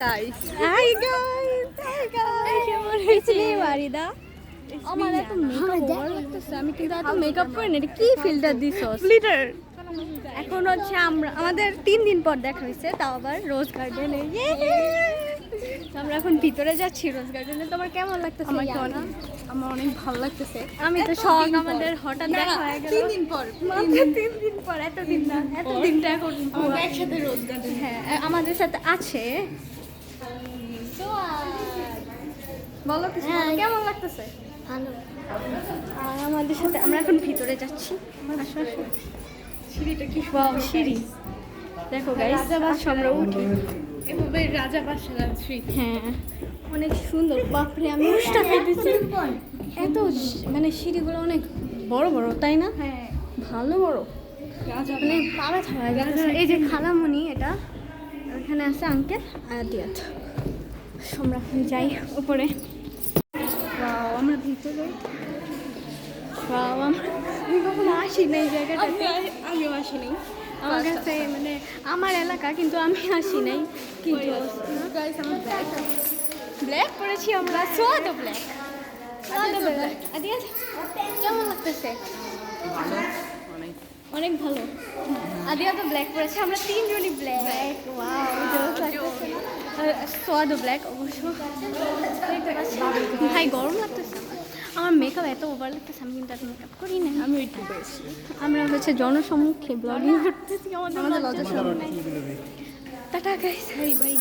Guys, hi guys, পিছনে বাড়িদা আমার এত মেকআপ ওভার লাগতেছে আমি কিন্তু এত মেকআপ করি না এটা কি ফিল্টার দিছস ফিল্টার এখন হচ্ছে আমাদের 3 দিন পর দেখা হয়েছে তাও আবার রোজ গার্ডেনে আমরা এখন ভিতরে যাচ্ছি রোজ গার্ডেনে তোমার কেমন লাগতেছে আমার অনেক ভালো লাগতেছে আমি তো শখ আমাদের হঠাৎ দেখা হয়ে গেল 3 দিন পর মাত্র 3 দিন পর এত দিনটা এখন আমরা একসাথে রোজ গার্ডেন হ্যাঁ আমাদের সাথে আছে বলো কিছু কেমন লাগতেছে ভালো আর আমাদের সাথে আমরা এখন ভিতরে যাচ্ছি আসো আসো সিঁড়িটা কি সিঁড়ি দেখো গাইস আমরা উঠি এভাবে রাজা বাদশাহ স্ট্রিট হ্যাঁ অনেক সুন্দর বাপরে আমি উষ্টা খাইতেছি এত মানে সিঁড়িগুলো অনেক বড় বড় তাই না হ্যাঁ ভালো বড় রাজা মানে পাড়া ছাড়া গেছে এই যে খালামণি এটা ওখানে আছে আঙ্কেল আদিয়াত আমরা এখন যাই উপরে আমরা ভিতরে আমি কখনো আসি না এই জায়গাটাতে আমিও আসিনি আমার কাছে মানে আমার এলাকা কিন্তু আমি আসি নাই কিন্তু গাইস আমার ব্যাগ ব্ল্যাক করেছি আমরা সোয়াদো ব্ল্যাক আদিয়াত কেমন লাগতেছে অনেক ভালো আদিয়া তো ব্ল্যাক পরেছে আমরা 3 জনই ব্ল্যাক ওয়াও সোয়াদো ব্ল্যাক অবশ্য ভাই গরম লাগতেছে আমার মেকআপ এত ওভার লাগতেছে আমি কিন্তু এত মেকআপ করি না আমি ওইটা করেছি আমরা হচ্ছে জনসম্মুখে ব্লগিং করতেছি আমাদের লজ্জা শরম নাই টাটা গাইস বাই বাই